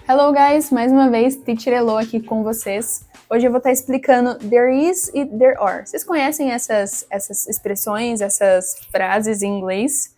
Hello guys, mais uma vez, Teacher Elo aqui com vocês. Hoje eu vou estar explicando there is e there are. Vocês conhecem essas expressões, essas frases em inglês?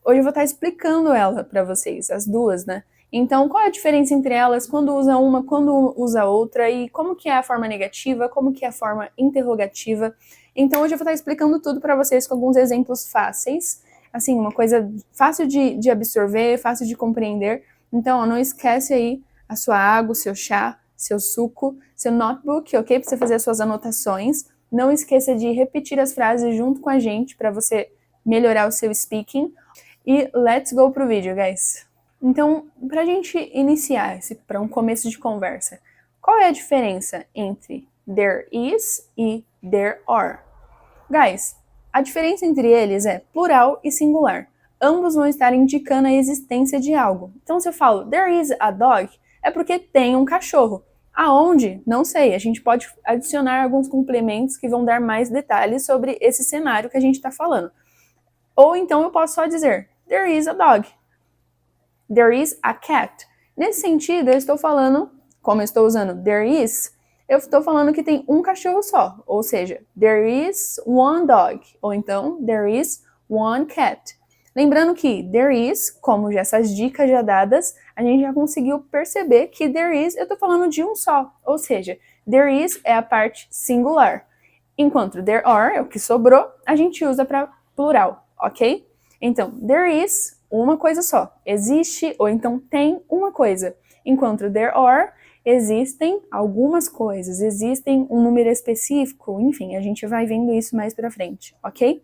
Hoje eu vou estar explicando ela para vocês, as duas, né? Então, qual é a diferença entre elas, quando usa uma, quando usa outra, e como que é a forma negativa, como que é a forma interrogativa. Então, hoje eu vou estar explicando tudo para vocês com alguns exemplos fáceis, assim, uma coisa fácil de absorver, fácil de compreender. Então, ó, não esquece aí a sua água, o seu chá, seu suco, seu notebook, ok? Para você fazer as suas anotações. Não esqueça de repetir as frases junto com a gente para você melhorar o seu speaking. E let's go pro vídeo, guys. Então, pra gente iniciar para um começo de conversa, qual é a diferença entre there is e there are? Guys, a diferença entre eles é plural e singular. Ambos vão estar indicando a existência de algo. Então, se eu falo there is a dog, é porque tem um cachorro. Aonde? Não sei. A gente pode adicionar alguns complementos que vão dar mais detalhes sobre esse cenário que a gente está falando. Ou então eu posso só dizer there is a dog. There is a cat. Nesse sentido, eu estou falando, como eu estou usando there is, eu estou falando que tem um cachorro só. Ou seja, there is one dog. Ou então, there is one cat. Lembrando que there is, como já essas dicas já dadas, a gente já conseguiu perceber que there is, eu estou falando de um só. Ou seja, there is é a parte singular. Enquanto there are, é o que sobrou, a gente usa para plural, ok? Então, there is, uma coisa só. Existe, ou então tem uma coisa. Enquanto there are, existem algumas coisas, existem um número específico, enfim, a gente vai vendo isso mais pra frente, ok?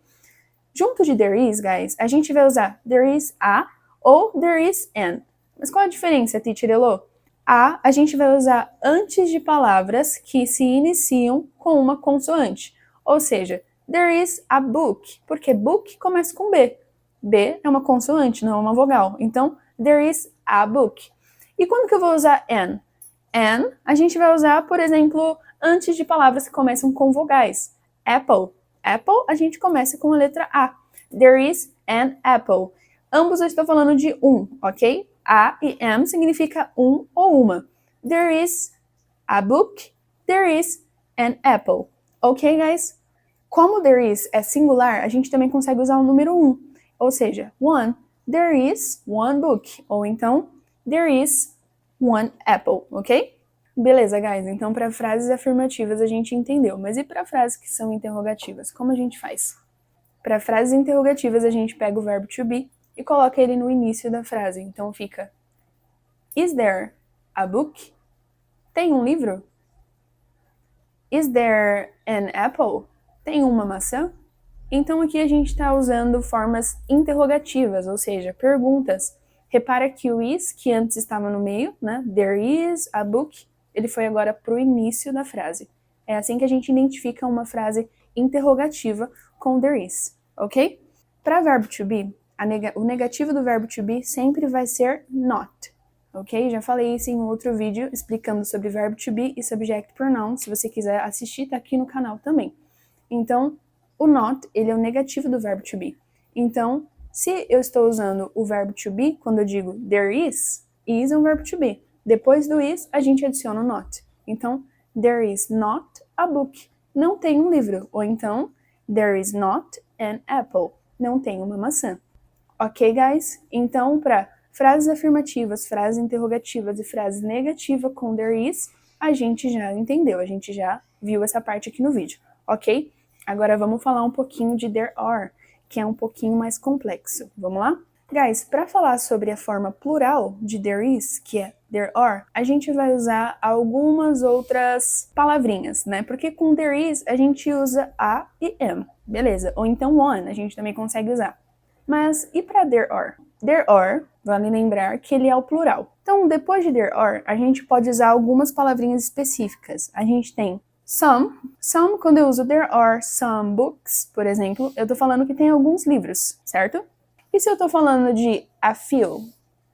Junto de there is, guys, a gente vai usar there is a ou there is an. Mas qual a diferença, Teacher Elo? A gente vai usar antes de palavras que se iniciam com uma consoante. Ou seja, there is a book, porque book começa com B. B é uma consoante, não é uma vogal. Então, there is a book. E quando que eu vou usar an? An, a gente vai usar, por exemplo, antes de palavras que começam com vogais. Apple. Apple, a gente começa com a letra A. There is an apple. Ambos eu estou falando de um, ok? A e am significa um ou uma. There is a book. There is an apple. Ok, guys? Como there is é singular, a gente também consegue usar o número 1. Ou seja, one, there is one book. Ou então, there is one apple, ok? Beleza, guys, então para frases afirmativas a gente entendeu, mas e para frases que são interrogativas, como a gente faz? Para frases interrogativas a gente pega o verbo to be e coloca ele no início da frase, então fica is there a book? Tem um livro? Is there an apple? Tem uma maçã? Então aqui a gente está usando formas interrogativas, ou seja, perguntas. Repara que o is, que antes estava no meio, né? There is a book, ele foi agora para o início da frase. É assim que a gente identifica uma frase interrogativa com there is, ok? Para verbo to be, o negativo do verbo to be sempre vai ser not, ok? Já falei isso em outro vídeo explicando sobre verbo to be e subject pronoun. Se você quiser assistir, tá aqui no canal também. Então, o not, ele é o negativo do verbo to be. Então, se eu estou usando o verbo to be, quando eu digo there is é um verbo to be. Depois do is, a gente adiciona o not. Então, there is not a book. Não tem um livro. Ou então, there is not an apple. Não tem uma maçã. Ok, guys? Então, para frases afirmativas, frases interrogativas e frases negativas com there is, a gente já entendeu, a gente já viu essa parte aqui no vídeo, ok? Agora vamos falar um pouquinho de there are, que é um pouquinho mais complexo. Vamos lá? Guys, para falar sobre a forma plural de there is, que é there are, a gente vai usar algumas outras palavrinhas, né? Porque com there is a gente usa a e am, beleza? Ou então one, a gente também consegue usar. Mas e para there are? There are, vale lembrar que ele é o plural. Então, depois de there are, a gente pode usar algumas palavrinhas específicas. A gente tem some, quando eu uso there are some books, por exemplo, eu tô falando que tem alguns livros, certo? E se eu tô falando de a few?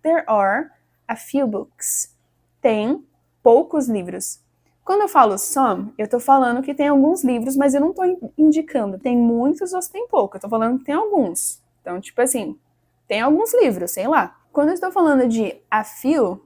There are a few books. Tem poucos livros. Quando eu falo some, eu tô falando que tem alguns livros, mas eu não tô indicando tem muitos ou se tem pouco. Eu tô falando que tem alguns. Então, tipo assim, tem alguns livros, sei lá. Quando eu estou falando de a few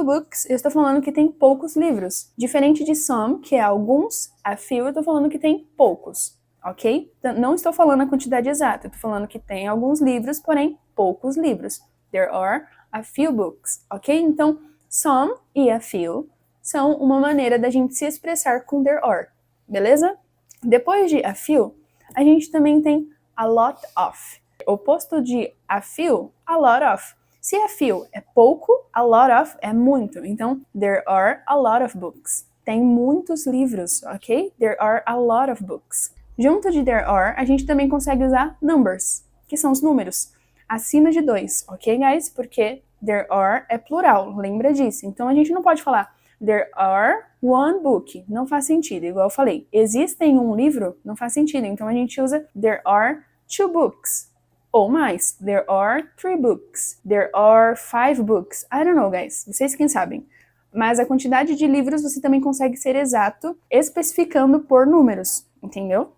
books, eu estou falando que tem poucos livros. Diferente de some, que é alguns, a few eu estou falando que tem poucos, ok? Então, não estou falando a quantidade exata, eu estou falando que tem alguns livros, porém poucos livros. There are a few books, ok? Então, some e a few são uma maneira da gente se expressar com there are, beleza? Depois de a few, a gente também tem a lot of. O oposto de a few, a lot of. Se a few é pouco, a lot of é muito. Então, there are a lot of books. Tem muitos livros, ok? There are a lot of books. Junto de there are, a gente também consegue usar numbers, que são os números, acima de 2, ok, guys? Porque there are é plural, lembra disso. Então, a gente não pode falar there are one book. Não faz sentido, igual eu falei. Existem um livro? Não faz sentido. Então, a gente usa there are two books. Ou mais, there are 3 books, there are 5 books. I don't know, guys, vocês quem sabem. Mas a quantidade de livros você também consegue ser exato, especificando por números, entendeu?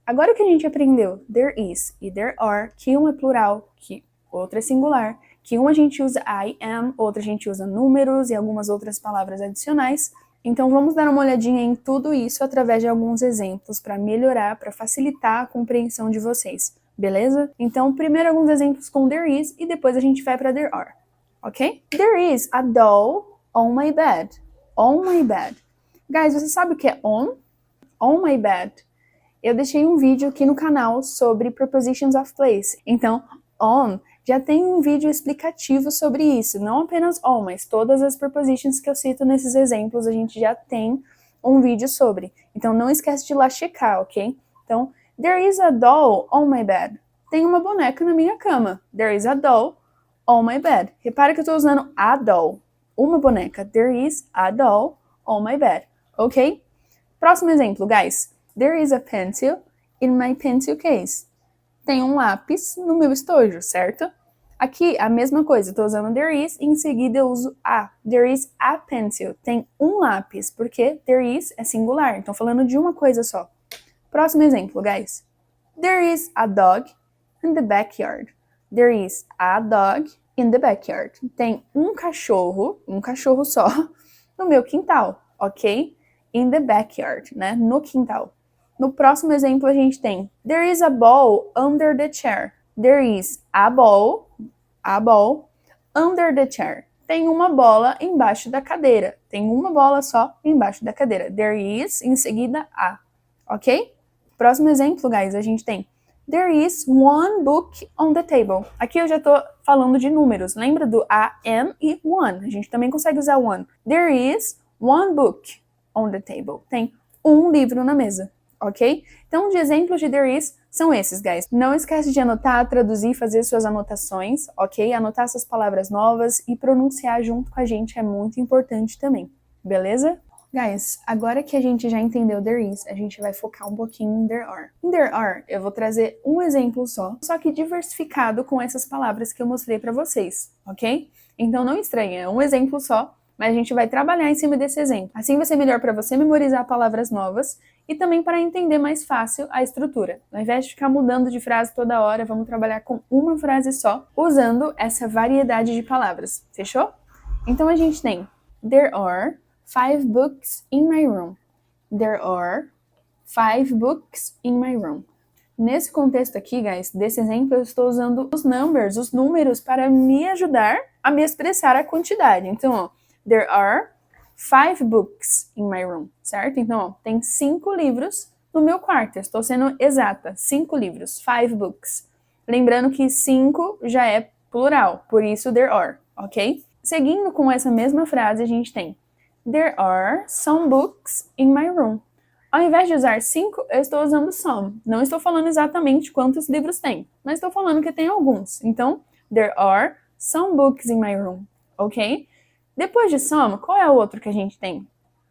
Agora que a gente aprendeu there is e there are, que um é plural, que outro é singular, que um a gente usa I am, outro a gente usa números e algumas outras palavras adicionais, então vamos dar uma olhadinha em tudo isso através de alguns exemplos para melhorar, para facilitar a compreensão de vocês. Beleza? Então, primeiro alguns exemplos com there is e depois a gente vai para there are, ok? There is a doll on my bed. On my bed. Guys, você sabe o que é on? On my bed. Eu deixei um vídeo aqui no canal sobre prepositions of place. Então, on já tem um vídeo explicativo sobre isso. Não apenas on, mas todas as prepositions que eu cito nesses exemplos a gente já tem um vídeo sobre. Então, não esquece de ir lá checar, ok? Então, there is a doll on my bed. Tem uma boneca na minha cama. There is a doll on my bed. Repara que eu estou usando a doll. Uma boneca. There is a doll on my bed. Ok? Próximo exemplo, guys. There is a pencil in my pencil case. Tem um lápis no meu estojo, certo? Aqui, a mesma coisa. Estou usando there is e em seguida eu uso a. There is a pencil. Tem um lápis, porque there is é singular. Então, falando de uma coisa só. Próximo exemplo, guys. There is a dog in the backyard. There is a dog in the backyard. Tem um cachorro só, no meu quintal, ok? In the backyard, né? No quintal. No próximo exemplo a gente tem there is a ball under the chair. There is a ball under the chair. Tem uma bola embaixo da cadeira. Tem uma bola só embaixo da cadeira. There is, em seguida, a. Ok? Próximo exemplo, guys, a gente tem there is one book on the table. Aqui eu já tô falando de números. Lembra do a, am e one? A gente também consegue usar one. There is one book on the table. Tem um livro na mesa, ok? Então, de exemplos de there is são esses, guys. Não esquece de anotar, traduzir, fazer suas anotações, ok? Anotar essas palavras novas e pronunciar junto com a gente é muito importante também, beleza? Guys, agora que a gente já entendeu there is, a gente vai focar um pouquinho em there are. Em there are, eu vou trazer um exemplo só que diversificado com essas palavras que eu mostrei pra vocês, ok? Então não estranha, é um exemplo só, mas a gente vai trabalhar em cima desse exemplo. Assim vai ser melhor para você memorizar palavras novas e também para entender mais fácil a estrutura. Ao invés de ficar mudando de frase toda hora, vamos trabalhar com uma frase só, usando essa variedade de palavras. Fechou? Então a gente tem there are 5 books in my room. There are 5 books in my room. Nesse contexto aqui, guys, desse exemplo, eu estou usando os numbers, os números, para me ajudar a me expressar a quantidade. Então, ó, there are 5 books in my room, certo? Então, ó, tem 5 livros no meu quarto. Eu estou sendo exata, 5 livros, 5 books. Lembrando que 5 já é plural, por isso there are, ok? Seguindo com essa mesma frase, a gente tem there are some books in my room. Ao invés de usar 5, eu estou usando some. Não estou falando exatamente quantos livros tem, mas estou falando que tem alguns. Então, there are some books in my room, ok? Depois de some, qual é o outro que a gente tem?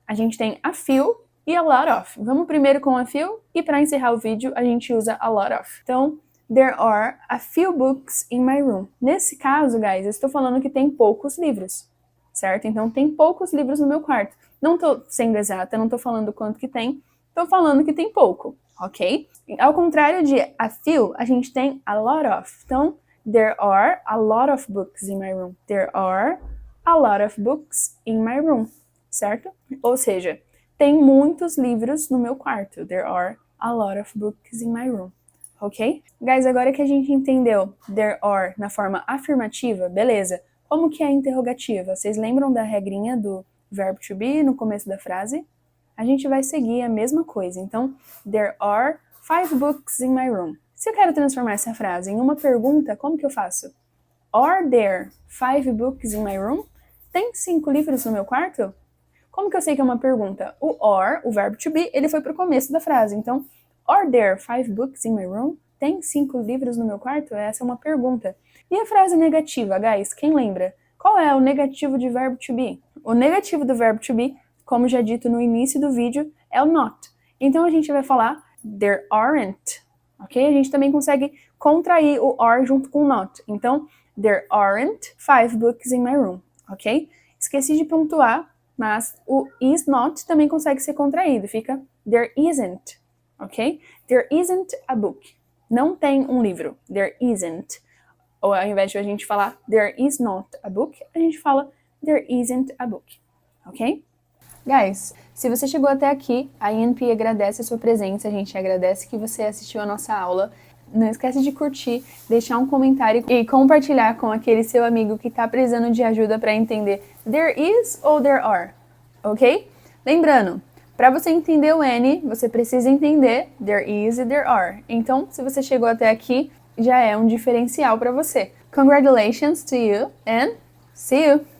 A gente tem a few e a lot of. Vamos primeiro com a few e para encerrar o vídeo a gente usa a lot of. Então, there are a few books in my room. Nesse caso, guys, eu estou falando que tem poucos livros, certo? Então, tem poucos livros no meu quarto. Não estou sendo exata, não estou falando quanto que tem, estou falando que tem pouco, ok? Ao contrário de a few, a gente tem a lot of. Então, There are a lot of books in my room. There are a lot of books in my room, certo? Ou seja, tem muitos livros no meu quarto. There are a lot of books in my room. Ok? Guys, agora que a gente entendeu there are na forma afirmativa, beleza. Como que é a interrogativa? Vocês lembram da regrinha do verbo to be no começo da frase? A gente vai seguir a mesma coisa. Então, there are 5 books in my room. Se eu quero transformar essa frase em uma pergunta, como que eu faço? Are there 5 books in my room? Tem 5 livros no meu quarto? Como que eu sei que é uma pergunta? O are, o verbo to be, ele foi pro começo da frase. Então, are there 5 books in my room? Tem 5 livros no meu quarto? Essa é uma pergunta. E a frase negativa, guys? Quem lembra? Qual é o negativo de verbo to be? O negativo do verbo to be, como já dito no início do vídeo, é o not. Então a gente vai falar there aren't, ok? A gente também consegue contrair o are junto com o not. Então, there aren't 5 books in my room, ok? Esqueci de pontuar, mas o is not também consegue ser contraído. Fica there isn't, ok? There isn't a book. Não tem um livro. There isn't. Ou ao invés de a gente falar there is not a book, a gente fala there isn't a book, ok? Guys, se você chegou até aqui, a INP agradece a sua presença, a gente agradece que você assistiu a nossa aula. Não esquece de curtir, deixar um comentário e compartilhar com aquele seu amigo que está precisando de ajuda para entender there is ou there are, ok? Lembrando, para você entender o N, você precisa entender there is e there are. Então, se você chegou até aqui, já é um diferencial para você. Congratulations to you and see you!